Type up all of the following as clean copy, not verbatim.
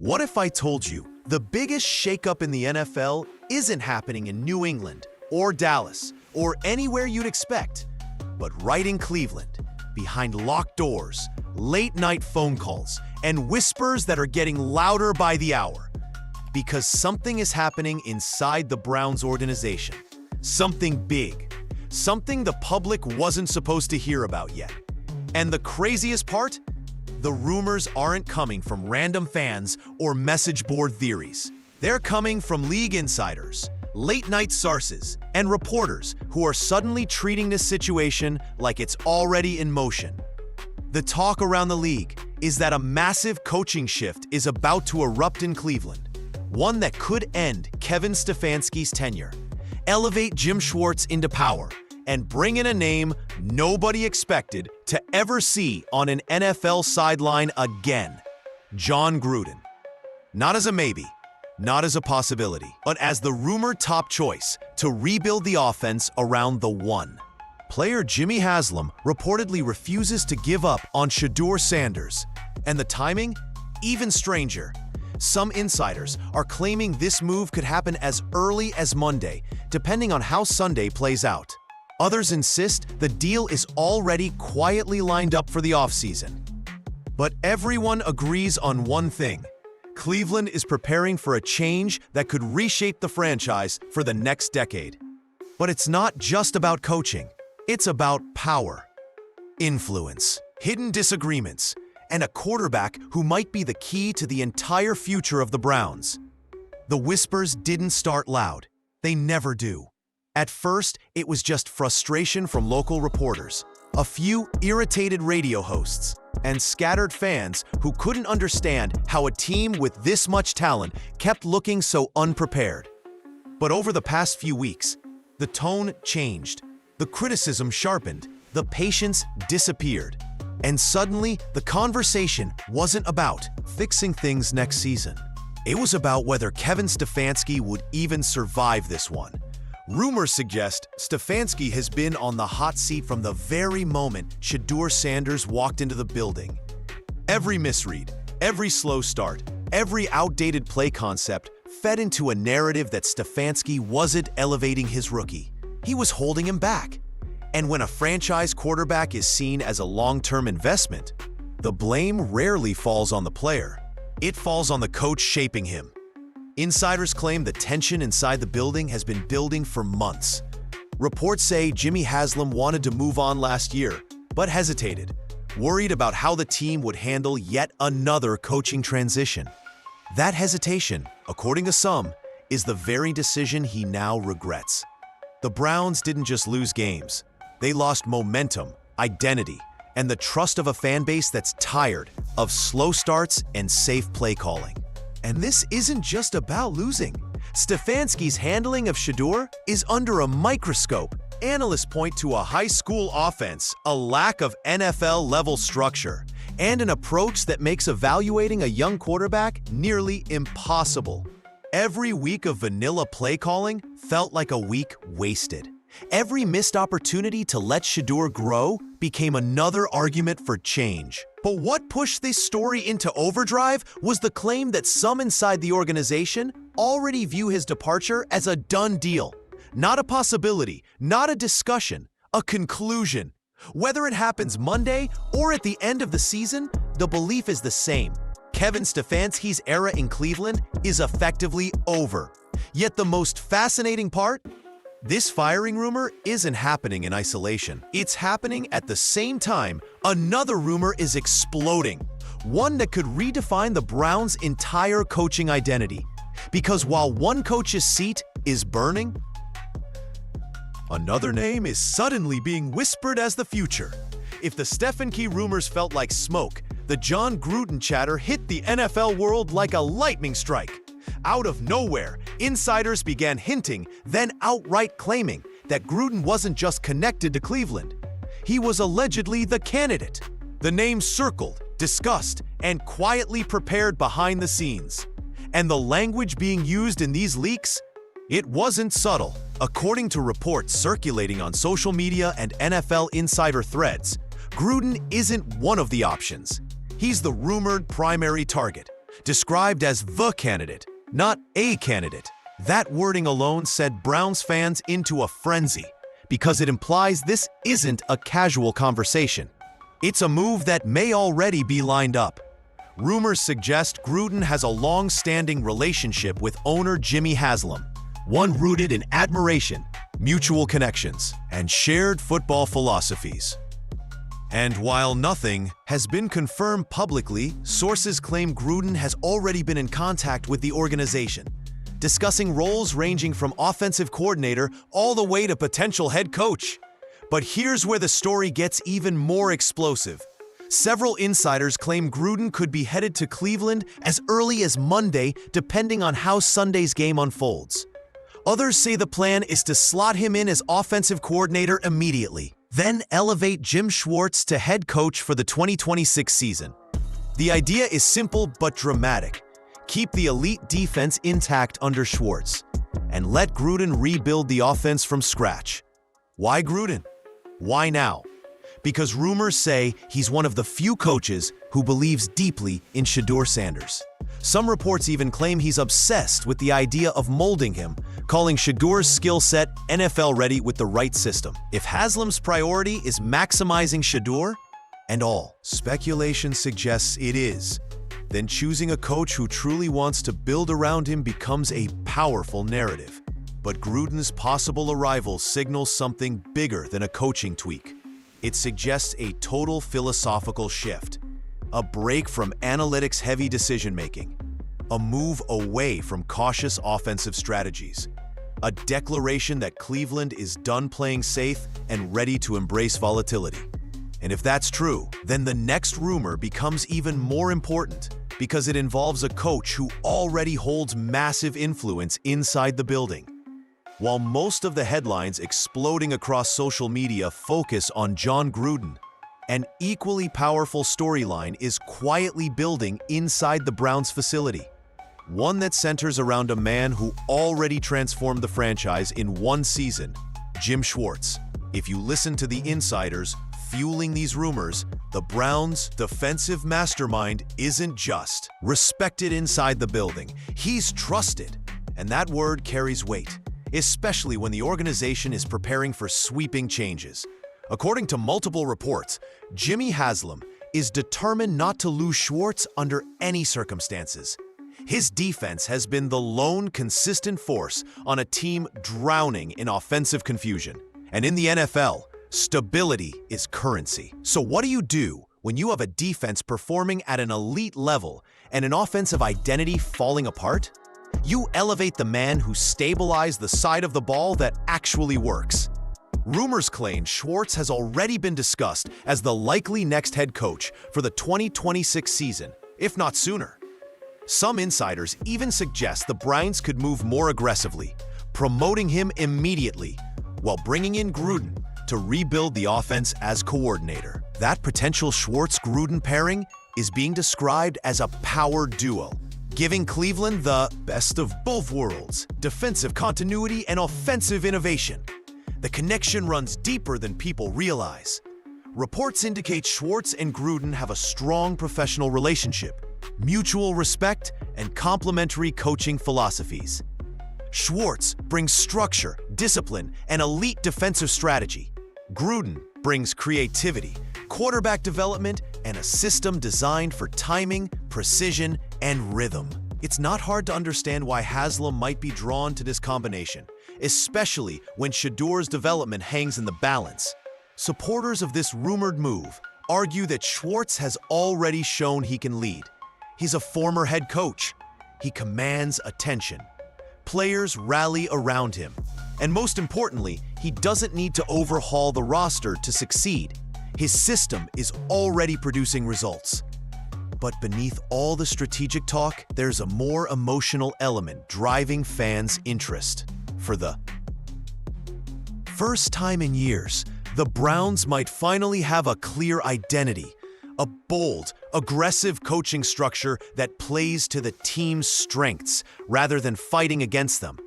What if I told you the biggest shakeup in the NFL isn't happening in New England or Dallas or anywhere you'd expect, but right in Cleveland, behind locked doors, late-night phone calls, and whispers that are getting louder by the hour? Because something is happening inside the Browns organization. Something big. Something the public wasn't supposed to hear about yet. And the craziest part? The rumors aren't coming from random fans or message board theories. They're coming from league insiders, late-night sources, and reporters who are suddenly treating this situation like it's already in motion. The talk around the league is that a massive coaching shift is about to erupt in Cleveland, one that could end Kevin Stefanski's tenure, elevate Jim Schwartz into power, and bring in a name nobody expected to ever see on an NFL sideline again: John Gruden. Not as a maybe, not as a possibility, but as the rumored top choice to rebuild the offense around the one. Player Jimmy Haslam reportedly refuses to give up on Shadur Sanders. And the timing? Even stranger. Some insiders are claiming this move could happen as early as Monday, depending on how Sunday plays out. Others insist the deal is already quietly lined up for the offseason. But everyone agrees on one thing: Cleveland is preparing for a change that could reshape the franchise for the next decade. But it's not just about coaching. It's about power, influence, hidden disagreements, and a quarterback who might be the key to the entire future of the Browns. The whispers didn't start loud. They never do. At first, it was just frustration from local reporters, a few irritated radio hosts, and scattered fans who couldn't understand how a team with this much talent kept looking so unprepared. But over the past few weeks, the tone changed, the criticism sharpened, the patience disappeared, and suddenly the conversation wasn't about fixing things next season. It was about whether Kevin Stefanski would even survive this one. Rumors suggest Stefanski has been on the hot seat from the very moment Shadur Sanders walked into the building. Every misread, every slow start, every outdated play concept fed into a narrative that Stefanski wasn't elevating his rookie. He was holding him back. And when a franchise quarterback is seen as a long-term investment, the blame rarely falls on the player. It falls on the coach shaping him. Insiders claim the tension inside the building has been building for months. Reports say Jimmy Haslam wanted to move on last year, but hesitated, worried about how the team would handle yet another coaching transition. That hesitation, according to some, is the very decision he now regrets. The Browns didn't just lose games. They lost momentum, identity, and the trust of a fan base that's tired of slow starts and safe play calling. And this isn't just about losing. Stefanski's handling of Shadur is under a microscope. Analysts point to a high school offense, a lack of NFL-level structure, and an approach that makes evaluating a young quarterback nearly impossible. Every week of vanilla play calling felt like a week wasted. Every missed opportunity to let Shadur grow became another argument for change. But what pushed this story into overdrive was the claim that some inside the organization already view his departure as a done deal. Not a possibility, not a discussion, a conclusion. Whether it happens Monday or at the end of the season, the belief is the same. Kevin Stefanski's era in Cleveland is effectively over. Yet the most fascinating part? This firing rumor isn't happening in isolation. It's happening at the same time another rumor is exploding, one that could redefine the Browns' entire coaching identity. Because while one coach's seat is burning, another name is suddenly being whispered as the future. If the Stefanski rumors felt like smoke, the John Gruden chatter hit the NFL world like a lightning strike. Out of nowhere, insiders began hinting, then outright claiming, that Gruden wasn't just connected to Cleveland. He was allegedly the candidate. The name circled, discussed, and quietly prepared behind the scenes. And the language being used in these leaks? It wasn't subtle. According to reports circulating on social media and NFL insider threads, Gruden isn't one of the options. He's the rumored primary target. described as the candidate, not a candidate. That wording alone sent Browns fans into a frenzy because it implies this isn't a casual conversation. It's a move that may already be lined up. Rumors suggest Gruden has a long-standing relationship with owner Jimmy Haslam, one rooted in admiration, mutual connections, and shared football philosophies. And while nothing has been confirmed publicly, sources claim Gruden has already been in contact with the organization, discussing roles ranging from offensive coordinator all the way to potential head coach. But here's where the story gets even more explosive. Several insiders claim Gruden could be headed to Cleveland as early as Monday, depending on how Sunday's game unfolds. Others say the plan is to slot him in as offensive coordinator immediately, then elevate Jim Schwartz to head coach for the 2026 season. The idea is simple but dramatic. Keep the elite defense intact under Schwartz, and let Gruden rebuild the offense from scratch. Why Gruden? Why now? Because rumors say he's one of the few coaches who believes deeply in Shadur Sanders. Some reports even claim he's obsessed with the idea of molding him, calling Shadur's skill set NFL-ready with the right system. If Haslam's priority is maximizing Shadur, and all speculation suggests it is, then choosing a coach who truly wants to build around him becomes a powerful narrative. But Gruden's possible arrival signals something bigger than a coaching tweak. It suggests a total philosophical shift, a break from analytics-heavy decision-making, a move away from cautious offensive strategies, a declaration that Cleveland is done playing safe and ready to embrace volatility. And if that's true, then the next rumor becomes even more important because it involves a coach who already holds massive influence inside the building. While most of the headlines exploding across social media focus on John Gruden, an equally powerful storyline is quietly building inside the Browns facility. One that centers around a man who already transformed the franchise in one season, Jim Schwartz. If you listen to the insiders fueling these rumors, the Browns' defensive mastermind isn't just respected inside the building, he's trusted. And that word carries weight, especially when the organization is preparing for sweeping changes. According to multiple reports, Jimmy Haslam is determined not to lose Schwartz under any circumstances. His defense has been the lone consistent force on a team drowning in offensive confusion. And in the NFL, stability is currency. So what do you do when you have a defense performing at an elite level and an offensive identity falling apart? You elevate the man who stabilized the side of the ball that actually works. Rumors claim Schwartz has already been discussed as the likely next head coach for the 2026 season, if not sooner. Some insiders even suggest the Browns could move more aggressively, promoting him immediately, while bringing in Gruden to rebuild the offense as coordinator. That potential Schwartz-Gruden pairing is being described as a power duo, giving Cleveland the best of both worlds, defensive continuity and offensive innovation. The connection runs deeper than people realize. Reports indicate Schwartz and Gruden have a strong professional relationship, mutual respect, and complementary coaching philosophies. Schwartz brings structure, discipline, and elite defensive strategy. Gruden brings creativity, quarterback development, and a system designed for timing, precision, and rhythm. It's not hard to understand why Haslam might be drawn to this combination, especially when Shadur's development hangs in the balance. Supporters of this rumored move argue that Schwartz has already shown he can lead. He's a former head coach. He commands attention. Players rally around him. And most importantly, he doesn't need to overhaul the roster to succeed. His system is already producing results. But beneath all the strategic talk, there's a more emotional element driving fans' interest. For the first time in years, the Browns might finally have a clear identity, a bold, aggressive coaching structure that plays to the team's strengths rather than fighting against them.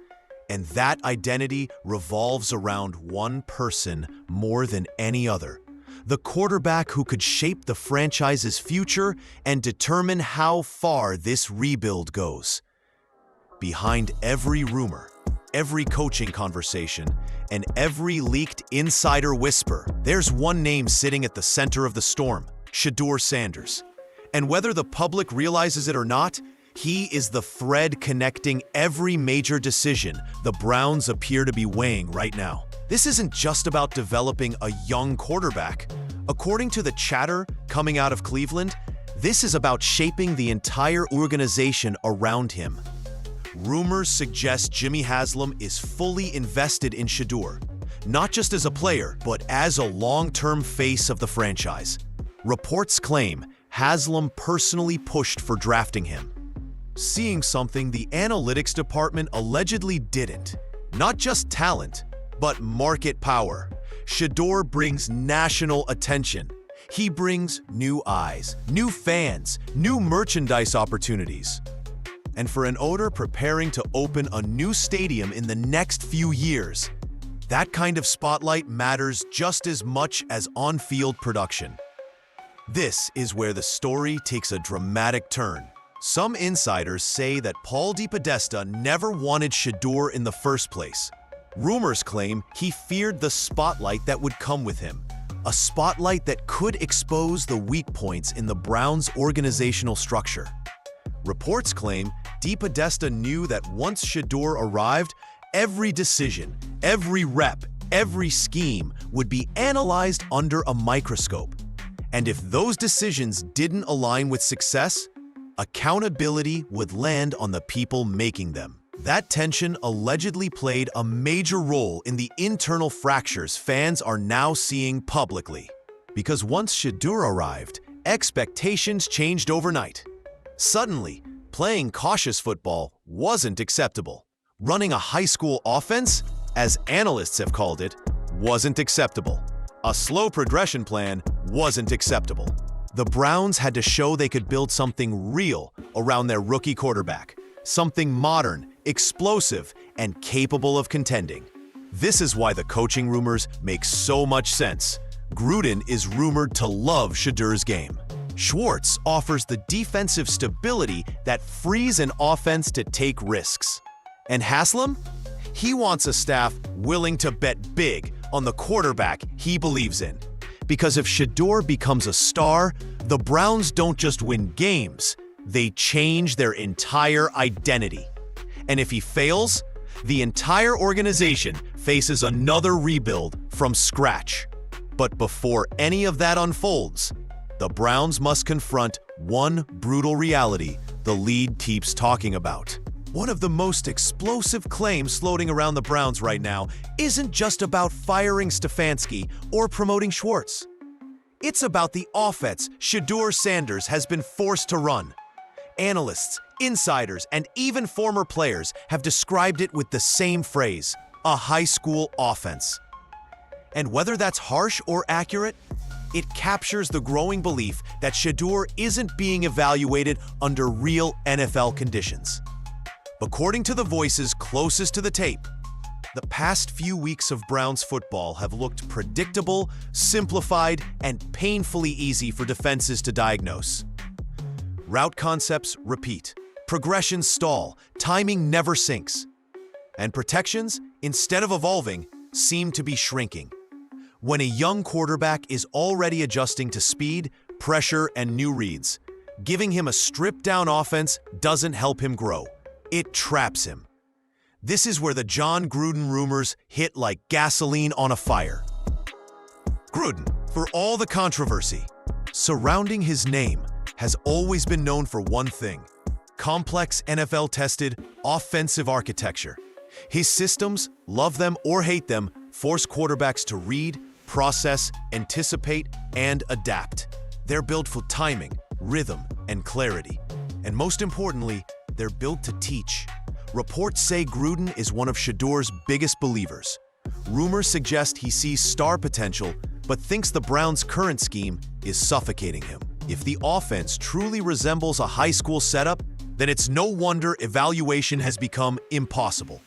And that identity revolves around one person more than any other. the quarterback who could shape the franchise's future and determine how far this rebuild goes. Behind every rumor, every coaching conversation, and every leaked insider whisper, there's one name sitting at the center of the storm: Shadur Sanders. And whether the public realizes it or not, he is the thread connecting every major decision the Browns appear to be weighing right now. This isn't just about developing a young quarterback. According to the chatter coming out of Cleveland, this is about shaping the entire organization around him. Rumors suggest Jimmy Haslam is fully invested in Shadur, not just as a player, but as a long-term face of the franchise. Reports claim Haslam personally pushed for drafting him, seeing something the analytics department allegedly didn't. Not just talent, but market power. Shadur brings national attention. He brings new eyes, new fans, new merchandise opportunities. And for an owner preparing to open a new stadium in the next few years, that kind of spotlight matters just as much as on-field production. This is where the story takes a dramatic turn. Some insiders say that Paul DePodesta never wanted Shadur in the first place. Rumors claim he feared the spotlight that would come with him, a spotlight that could expose the weak points in the Browns' organizational structure. Reports claim DePodesta knew that once Shadur arrived, every decision, every rep, every scheme would be analyzed under a microscope. And if those decisions didn't align with success, accountability would land on the people making them. That tension allegedly played a major role in the internal fractures fans are now seeing publicly. Because once Shadur arrived, expectations changed overnight. Suddenly, playing cautious football wasn't acceptable. Running a high school offense, as analysts have called it, wasn't acceptable. A slow progression plan wasn't acceptable. The Browns had to show they could build something real around their rookie quarterback, something modern, explosive, and capable of contending. This is why the coaching rumors make so much sense. Gruden is rumored to love Shadur's game. Schwartz offers the defensive stability that frees an offense to take risks. And Haslam? He wants a staff willing to bet big on the quarterback he believes in. Because if Shadur becomes a star, the Browns don't just win games, they change their entire identity. And if he fails, the entire organization faces another rebuild from scratch. But before any of that unfolds, the Browns must confront one brutal reality the league keeps talking about. One of the most explosive claims floating around the Browns right now isn't just about firing Stefanski or promoting Schwartz. It's about the offense Shadur Sanders has been forced to run. Analysts, insiders, and even former players have described it with the same phrase: a high school offense. And whether that's harsh or accurate, it captures the growing belief that Shadur isn't being evaluated under real NFL conditions. According to the voices closest to the tape, the past few weeks of Browns football have looked predictable, simplified, and painfully easy for defenses to diagnose. Route concepts repeat, progressions stall, timing never syncs, and protections, instead of evolving, seem to be shrinking. When a young quarterback is already adjusting to speed, pressure, and new reads, giving him a stripped-down offense doesn't help him grow. It traps him. This is where the John Gruden rumors hit like gasoline on a fire. Gruden, for all the controversy surrounding his name, has always been known for one thing: complex NFL-tested offensive architecture. His systems, love them or hate them, force quarterbacks to read, process, anticipate, and adapt. They're built for timing, rhythm, and clarity. And most importantly, they're built to teach. Reports say Gruden is one of Shadur's biggest believers. Rumors suggest he sees star potential, but thinks the Browns' current scheme is suffocating him. If the offense truly resembles a high school setup, then it's no wonder evaluation has become impossible.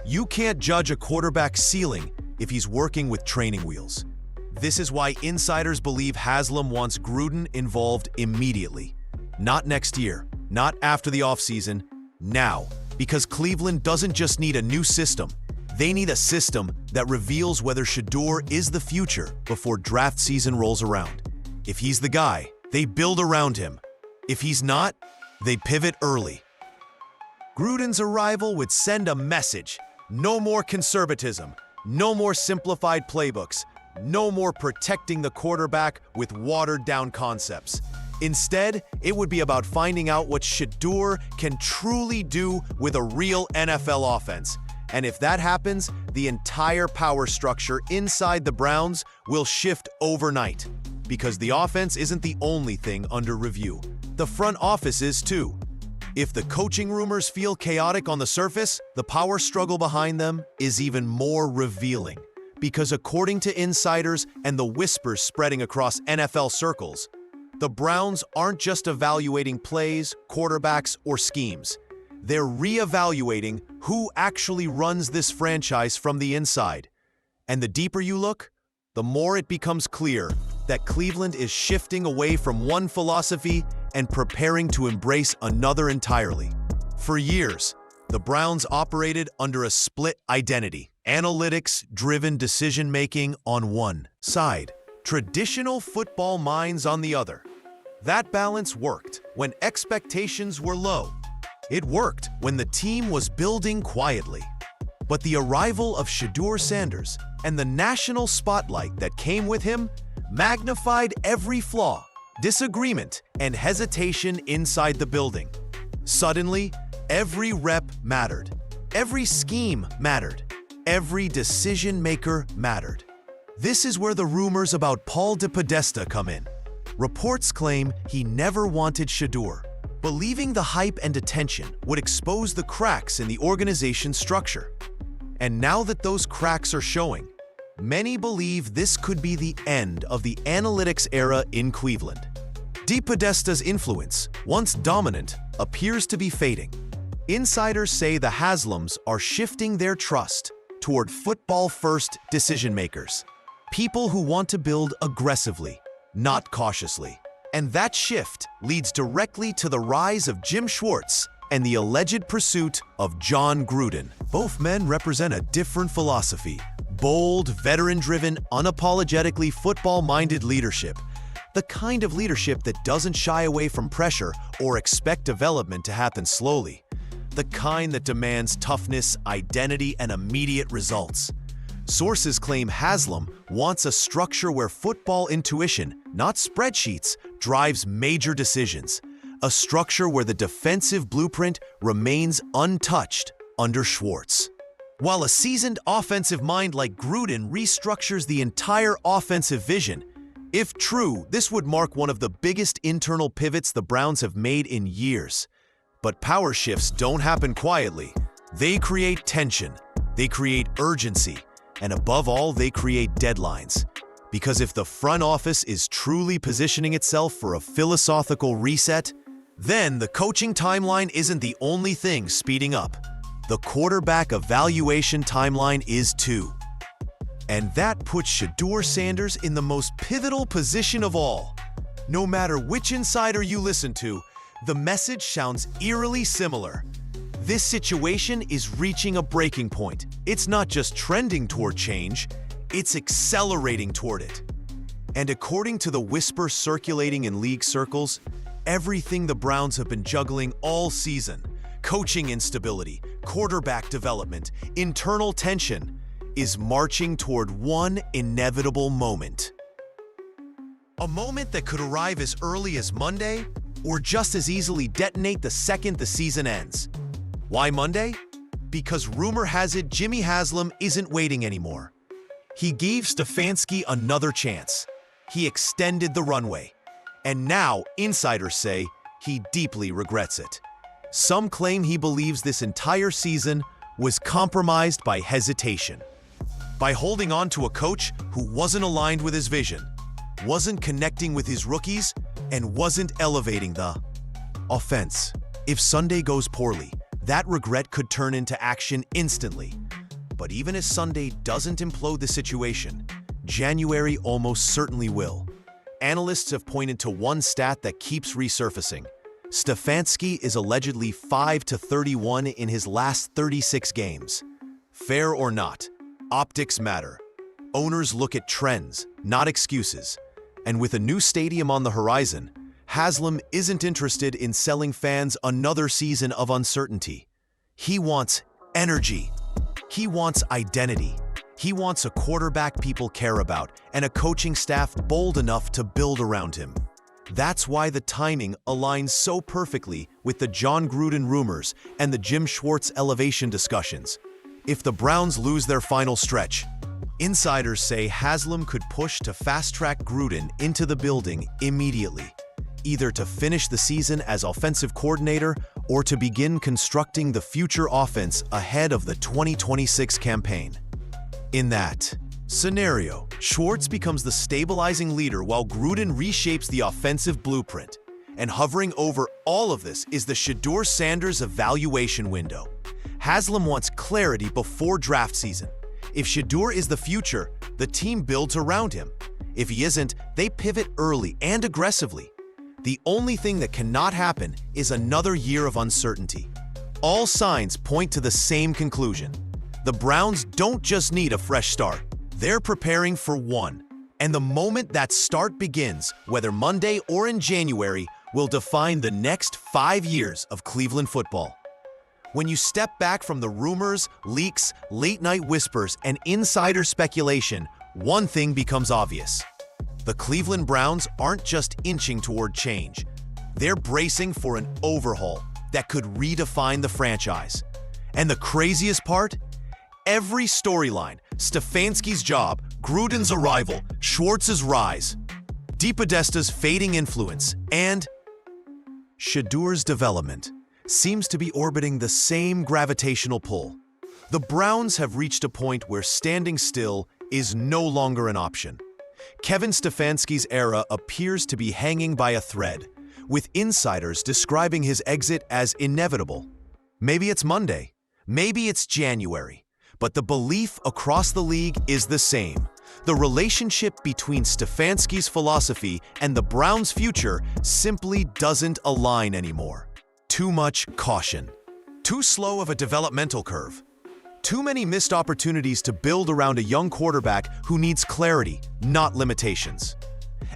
You can't judge a quarterback's ceiling if he's working with training wheels. This is why insiders believe Haslam wants Gruden involved immediately. Not next year, not after the offseason, now. Because Cleveland doesn't just need a new system. They need a system that reveals whether Shadur is the future before draft season rolls around. If he's the guy, they build around him. If he's not, they pivot early. Gruden's arrival would send a message. No more conservatism. No more simplified playbooks. No more protecting the quarterback with watered-down concepts. Instead, it would be about finding out what Shadur can truly do with a real NFL offense. And if that happens, the entire power structure inside the Browns will shift overnight. Because the offense isn't the only thing under review. The front office is too. If the coaching rumors feel chaotic on the surface, the power struggle behind them is even more revealing. Because according to insiders and the whispers spreading across NFL circles, the Browns aren't just evaluating plays, quarterbacks, or schemes. They're re-evaluating who actually runs this franchise from the inside. And the deeper you look, the more it becomes clear that Cleveland is shifting away from one philosophy and preparing to embrace another entirely. For years, the Browns operated under a split identity, analytics-driven decision-making on one side, traditional football minds on the other. That balance worked when expectations were low. It worked when the team was building quietly. But the arrival of Shadur Sanders and the national spotlight that came with him magnified every flaw, disagreement, and hesitation inside the building. Suddenly, every rep mattered. Every scheme mattered. Every decision-maker mattered. This is where the rumors about Paul DePodesta come in. Reports claim he never wanted Shadur, believing the hype and attention would expose the cracks in the organization's structure. And now that those cracks are showing, many believe this could be the end of the analytics era in Cleveland. DePodesta's influence, once dominant, appears to be fading. Insiders say the Haslams are shifting their trust toward football-first decision-makers, people who want to build aggressively, not cautiously. And that shift leads directly to the rise of Jim Schwartz and the alleged pursuit of John Gruden. Both men represent a different philosophy: bold, veteran-driven, unapologetically football-minded leadership. The kind of leadership that doesn't shy away from pressure or expect development to happen slowly. The kind that demands toughness, identity, and immediate results. Sources claim Haslam wants a structure where football intuition, not spreadsheets, drives major decisions. A structure where the defensive blueprint remains untouched under Schwartz. While a seasoned offensive mind like Gruden restructures the entire offensive vision, if true, this would mark one of the biggest internal pivots the Browns have made in years. But power shifts don't happen quietly. They create tension, they create urgency, and above all, they create deadlines. Because if the front office is truly positioning itself for a philosophical reset, then the coaching timeline isn't the only thing speeding up. The quarterback evaluation timeline is too. And that puts Shadur Sanders in the most pivotal position of all. No matter which insider you listen to, the message sounds eerily similar. This situation is reaching a breaking point. It's not just trending toward change, it's accelerating toward it. And according to the whisper circulating in league circles, everything the Browns have been juggling all season, coaching instability, quarterback development, internal tension, is marching toward one inevitable moment. A moment that could arrive as early as Monday, or just as easily detonate the second the season ends. Why Monday? Because rumor has it Jimmy Haslam isn't waiting anymore. He gave Stefanski another chance. He extended the runway. And now, insiders say, he deeply regrets it. Some claim he believes this entire season was compromised by hesitation. By holding on to a coach who wasn't aligned with his vision, wasn't connecting with his rookies, and wasn't elevating the offense. If Sunday goes poorly, that regret could turn into action instantly. But even as Sunday doesn't implode the situation, January almost certainly will. Analysts have pointed to one stat that keeps resurfacing. Stefanski is allegedly 5-31 in his last 36 games. Fair or not, optics matter. Owners look at trends, not excuses. And with a new stadium on the horizon, Haslam isn't interested in selling fans another season of uncertainty. He wants energy. He wants identity. He wants a quarterback people care about and a coaching staff bold enough to build around him. That's why the timing aligns so perfectly with the John Gruden rumors and the Jim Schwartz elevation discussions. If the Browns lose their final stretch, insiders say Haslam could push to fast-track Gruden into the building immediately, either to finish the season as offensive coordinator or to begin constructing the future offense ahead of the 2026 campaign. In that scenario, Schwartz becomes the stabilizing leader while Gruden reshapes the offensive blueprint. And hovering over all of this is the Shadur Sanders evaluation window. Haslam wants clarity before draft season. If Shadur is the future, the team builds around him. If he isn't, they pivot early and aggressively. The only thing that cannot happen is another year of uncertainty. All signs point to the same conclusion. The Browns don't just need a fresh start. They're preparing for one. And the moment that start begins, whether Monday or in January, will define the next 5 years of Cleveland football. When you step back from the rumors, leaks, late-night whispers, and insider speculation, one thing becomes obvious. The Cleveland Browns aren't just inching toward change. They're bracing for an overhaul that could redefine the franchise. And the craziest part? Every storyline, Stefanski's job, Gruden's arrival, Schwartz's rise, DePodesta's fading influence, and Shadur's development seems to be orbiting the same gravitational pull. The Browns have reached a point where standing still is no longer an option. Kevin Stefanski's era appears to be hanging by a thread, with insiders describing his exit as inevitable. Maybe it's Monday, maybe it's January, but the belief across the league is the same. The relationship between Stefanski's philosophy and the Browns' future simply doesn't align anymore. Too much caution. Too slow of a developmental curve. Too many missed opportunities to build around a young quarterback who needs clarity, not limitations.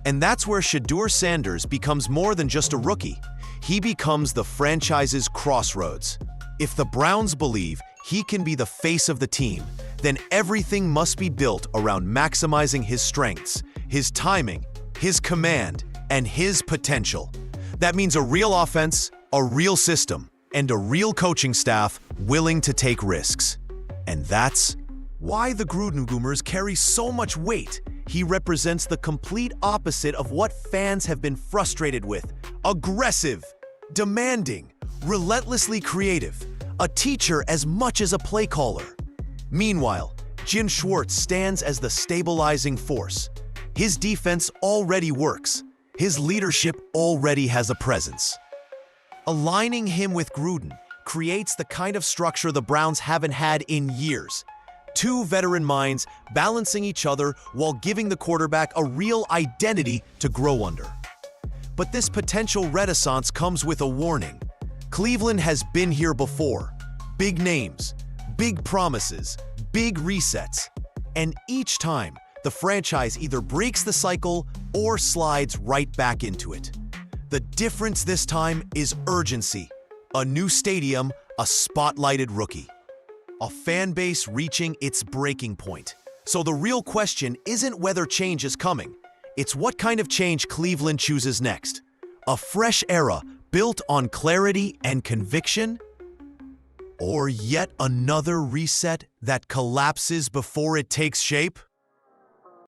And that's where Shadur Sanders becomes more than just a rookie. He becomes the franchise's crossroads. If the Browns believe he can be the face of the team, then everything must be built around maximizing his strengths, his timing, his command, and his potential. That means a real offense, a real system, and a real coaching staff willing to take risks. And that's why the Gruden rumors carry so much weight. He represents the complete opposite of what fans have been frustrated with. Aggressive, demanding, relentlessly creative, a teacher as much as a play caller. Meanwhile, Jim Schwartz stands as the stabilizing force. His defense already works. His leadership already has a presence. Aligning him with Gruden creates the kind of structure the Browns haven't had in years. Two veteran minds balancing each other while giving the quarterback a real identity to grow under. But this potential renaissance comes with a warning. Cleveland has been here before. Big names, big promises, big resets. And each time, the franchise either breaks the cycle or slides right back into it. The difference this time is urgency. A new stadium, a spotlighted rookie. A fan base reaching its breaking point. So the real question isn't whether change is coming. It's what kind of change Cleveland chooses next. A fresh era built on clarity and conviction? Or yet another reset that collapses before it takes shape?